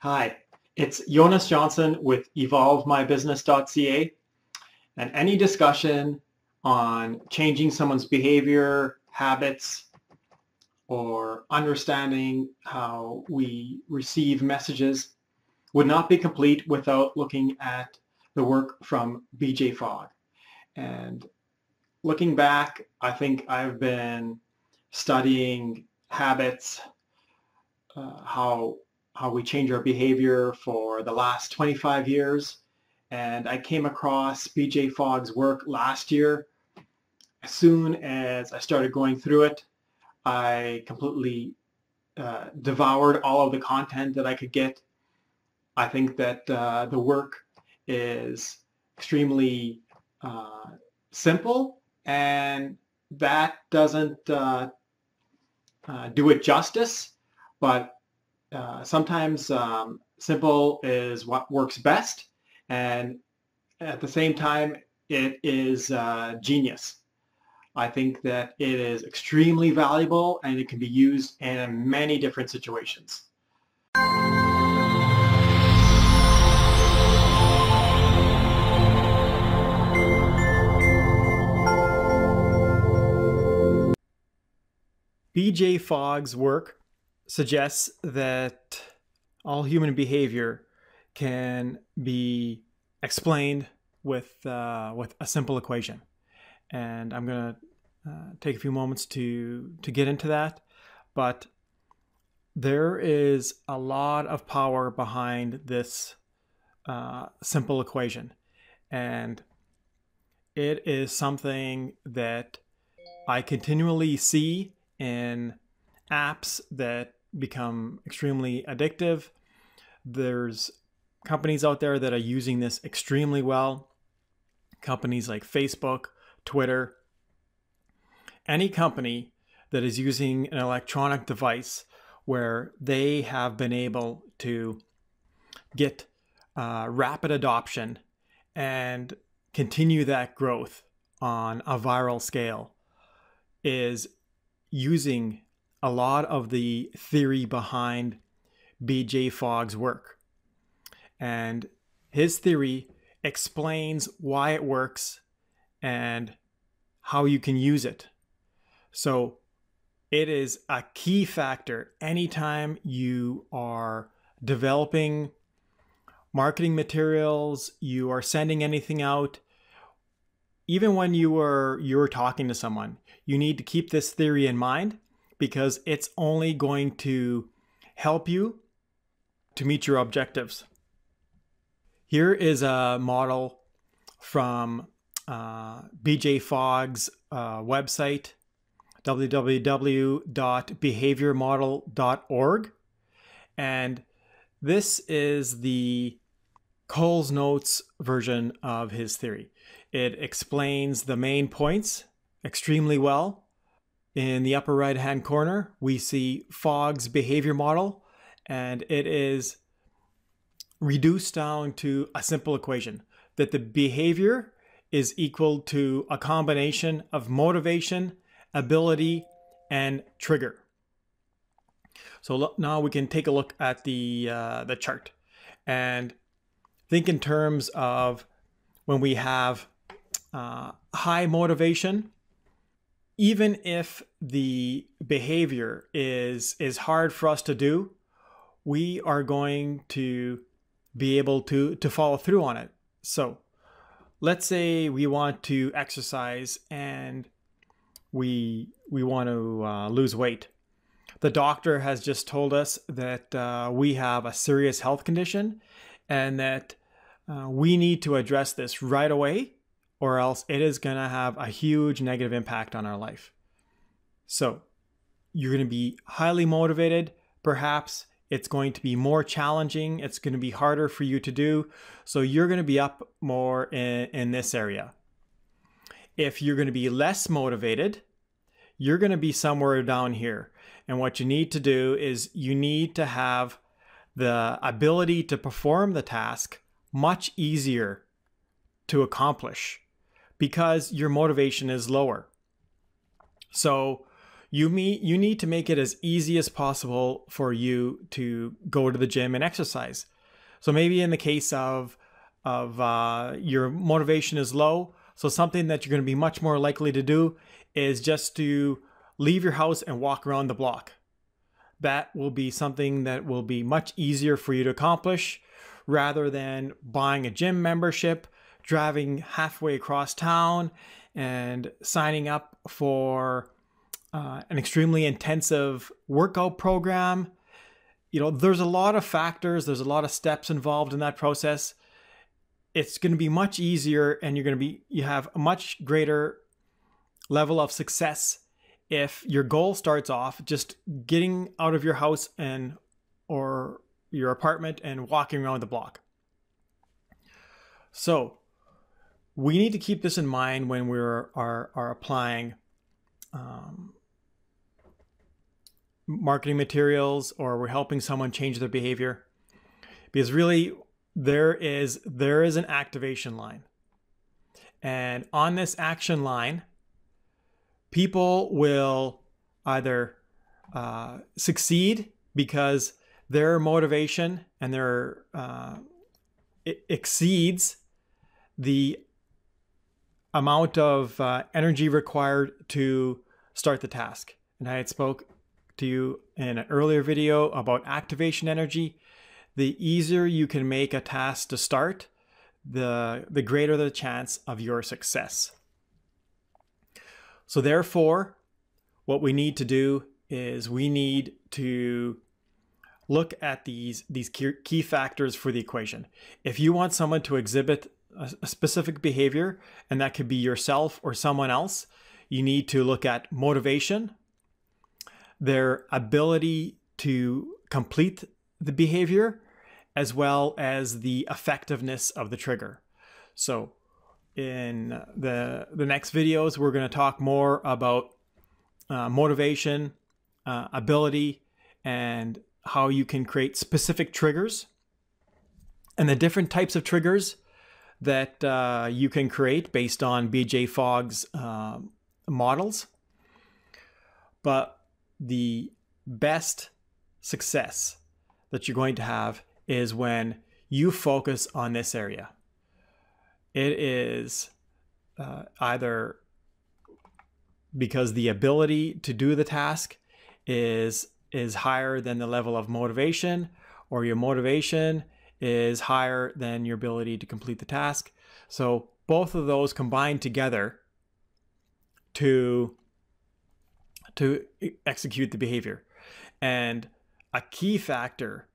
Hi, it's Jonas Johnson with evolvemybusiness.ca, and any discussion on changing someone's behavior, habits, or understanding how we receive messages would not be complete without looking at the work from BJ Fogg. And looking back, I think I've been studying habits, how we change our behavior for the last 25 years. And I came across BJ Fogg's work last year. As soon as I started going through it, I completely devoured all of the content that I could get. I think that the work is extremely simple, and that doesn't do it justice, but sometimes simple is what works best, and at the same time it is genius. I think that it is extremely valuable and it can be used in many different situations. BJ Fogg's work suggests that all human behavior can be explained with a simple equation. And I'm going to take a few moments to get into that. But there is a lot of power behind this simple equation. And it is something that I continually see in apps that become extremely addictive. There's companies out there that are using this extremely well. Companies like Facebook, Twitter, any company that is using an electronic device where they have been able to get rapid adoption and continue that growth on a viral scale is using a lot of the theory behind BJ Fogg's work. And his theory explains why it works and how you can use it. So it is a key factor anytime you are developing marketing materials, you are sending anything out. Even when you're talking to someone, you need to keep this theory in mind, because it's only going to help you to meet your objectives. Here is a model from BJ Fogg's website, www.behaviormodel.org. And this is the Cole's Notes version of his theory. It explains the main points extremely well. In the upper right-hand corner, we see Fogg's behavior model, and it is reduced down to a simple equation that the behavior is equal to a combination of motivation, ability, and trigger. So now we can take a look at the chart and think in terms of when we have high motivation. Even if the behavior is hard for us to do, we are going to be able to follow through on it. So let's say we want to exercise and we want to lose weight. The doctor has just told us that we have a serious health condition and that we need to address this right away, or else it is going to have a huge negative impact on our life. So you're going to be highly motivated. Perhaps it's going to be more challenging. It's going to be harder for you to do. So you're going to be up more in this area. If you're going to be less motivated, you're going to be somewhere down here. And what you need to do is you need to have the ability to perform the task much easier to accomplish, because your motivation is lower. So you need to make it as easy as possible for you to go to the gym and exercise. So maybe in the case of your motivation is low, so something that you're going to be much more likely to do is just to leave your house and walk around the block. That will be something that will be much easier for you to accomplish rather than buying a gym membership, driving halfway across town, and signing up for an extremely intensive workout program. There's a lot of factors, there's a lot of steps involved in that process. It's going to be much easier, and you have a much greater level of success if your goal starts off just getting out of your house or your apartment and walking around the block. So we need to keep this in mind when we are applying marketing materials, or we're helping someone change their behavior, because really there is an activation line, and on this action line, people will either succeed because their motivation and it exceeds the amount of energy required to start the task. And I had spoke to you in an earlier video about activation energy. The easier you can make a task to start, the greater the chance of your success. So therefore, what we need to do is we need to look at these key factors for the equation. If you want someone to exhibit a specific behavior, and that could be yourself or someone else, you need to look at motivation, their ability to complete the behavior, as well as the effectiveness of the trigger. So in the next videos, we're going to talk more about motivation, ability, and how you can create specific triggers, and the different types of triggers that you can create based on BJ Fogg's models. But the best success that you're going to have is when you focus on this area. It is either because the ability to do the task is higher than the level of motivation, or your motivation is higher than your ability to complete the task. So both of those combine together to execute the behavior. And a key factor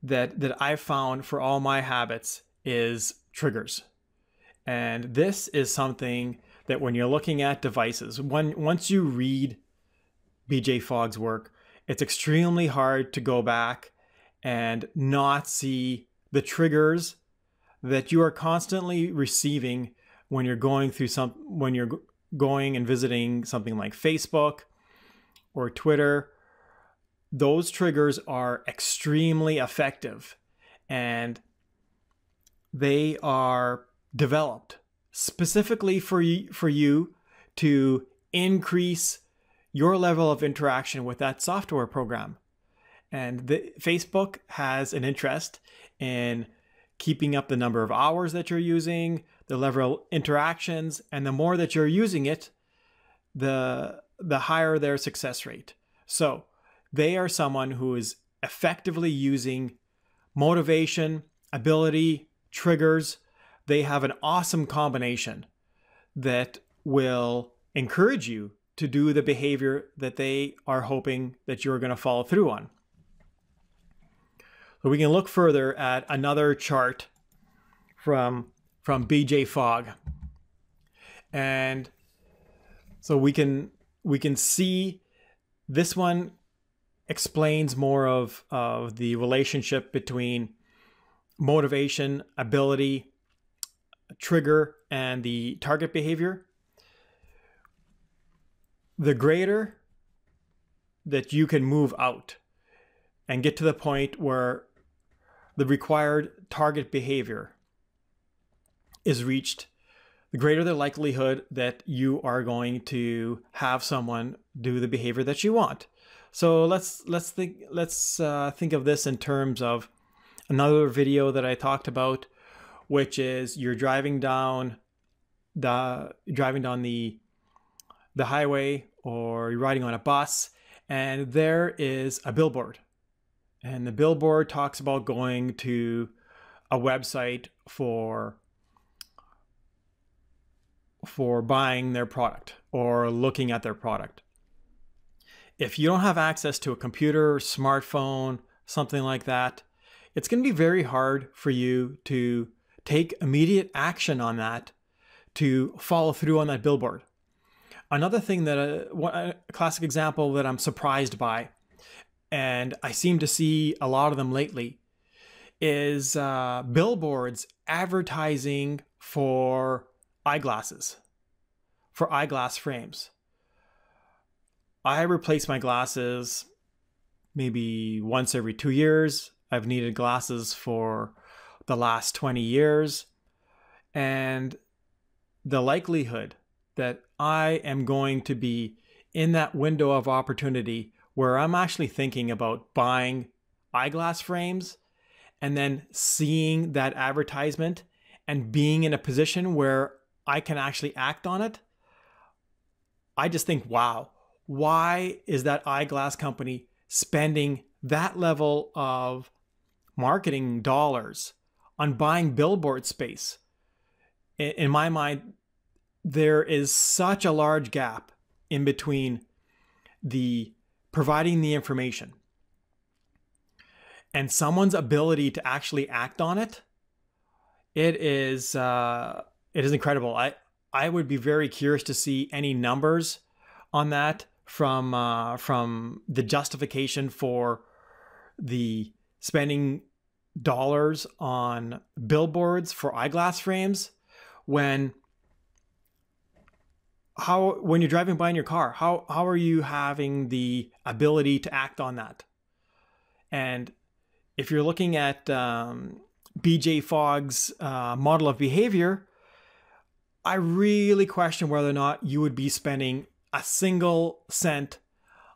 that I've found for all my habits is triggers. And this is something that when you're looking at devices, once you read BJ Fogg's work, it's extremely hard to go back and not see the triggers that you are constantly receiving when you're going and visiting something like Facebook or Twitter. Those triggers are extremely effective, and they are developed specifically for you to increase your level of interaction with that software program. And Facebook has an interest in keeping up the number of hours that you're using, the level of interactions, and the more that you're using it, the higher their success rate. So they are someone who is effectively using motivation, ability, triggers. They have an awesome combination that will encourage you to do the behavior that they are hoping that you're going to follow through on. So we can look further at another chart from BJ Fogg. And so we can see this one explains more of the relationship between motivation, ability, trigger, and the target behavior. The greater that you can move out and get to the point where the required target behavior is reached, the greater the likelihood that you are going to have someone do the behavior that you want. So let's think of this in terms of another video that I talked about, which is you're driving down the highway, or you're riding on a bus, and there is a billboard, and the billboard talks about going to a website for buying their product or looking at their product. If you don't have access to a computer, smartphone, something like that, it's going to be very hard for you to take immediate action on that, to follow through on that billboard. Another thing that a classic example that I'm surprised by, and I seem to see a lot of them lately, is billboards advertising for eyeglasses, for eyeglass frames. I replace my glasses maybe once every 2 years. I've needed glasses for the last 20 years. And the likelihood that I am going to be in that window of opportunity where I'm actually thinking about buying eyeglass frames and then seeing that advertisement and being in a position where I can actually act on it, I just think, wow, why is that eyeglass company spending that level of marketing dollars on buying billboard space? In my mind, there is such a large gap in between the providing the information and someone's ability to actually act on it. It is incredible. I would be very curious to see any numbers on that from the justification for the spending dollars on billboards for eyeglass frames when you're driving by in your car, how are you having the ability to act on that? And if you're looking at BJ Fogg's model of behavior, I really question whether or not you would be spending a single cent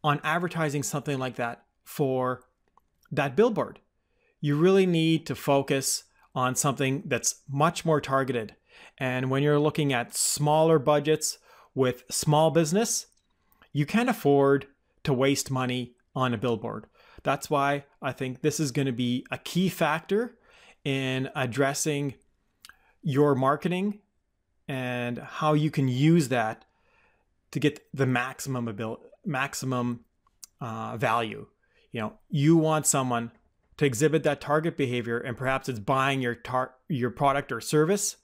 on advertising something like that for that billboard. You really need to focus on something that's much more targeted. And when you're looking at smaller budgets with small business, you can't afford to waste money on a billboard. That's why I think this is going to be a key factor in addressing your marketing and how you can use that to get the maximum value. You know, you want someone to exhibit that target behavior, and perhaps it's buying your product or service.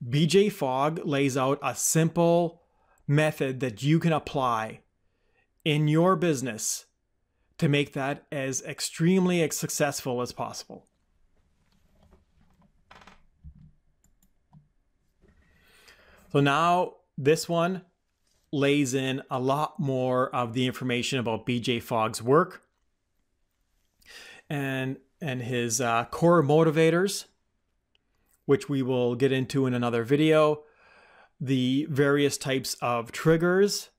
BJ Fogg lays out a simple method that you can apply in your business to make that as extremely successful as possible. So now this one lays in a lot more of the information about BJ Fogg's work and his core motivators, which we will get into in another video, the various types of triggers,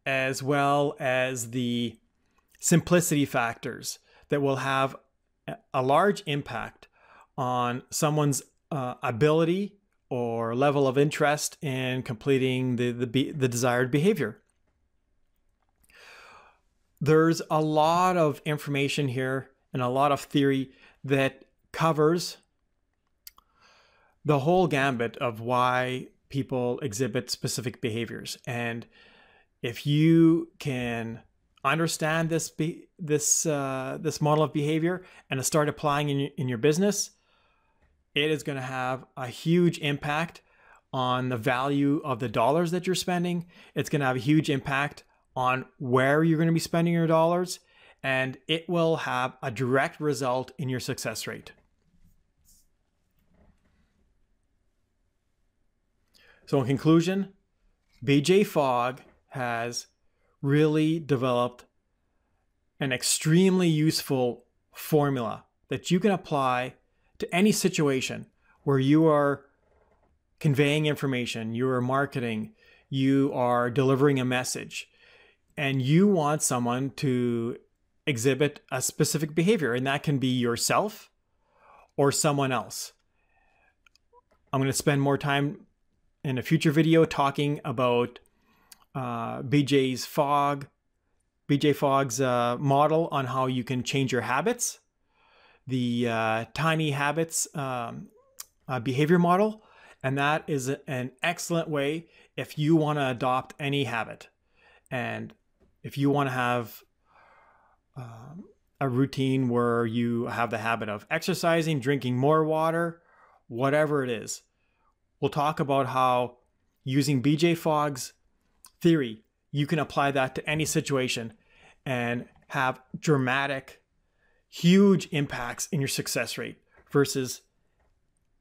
as well as the simplicity factors that will have a large impact on someone's ability or level of interest in completing the desired behavior. There's a lot of information here and a lot of theory that covers the whole gambit of why people exhibit specific behaviors. And if you can understand this model of behavior and start applying in your business, it is going to have a huge impact on the value of the dollars that you're spending. It's going to have a huge impact on where you're going to be spending your dollars, and it will have a direct result in your success rate. So in conclusion, BJ Fogg has really developed an extremely useful formula that you can apply to any situation where you are conveying information, you are marketing, you are delivering a message, and you want someone to exhibit a specific behavior, and that can be yourself or someone else. I'm going to spend more time in a future video talking about BJ Fogg's model on how you can change your habits, the tiny habits behavior model. And that is an excellent way if you want to adopt any habit. And if you want to have a routine where you have the habit of exercising, drinking more water, whatever it is, we'll talk about how using BJ Fogg's theory, you can apply that to any situation and have dramatic, huge impacts in your success rate versus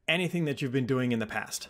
anything that you've been doing in the past.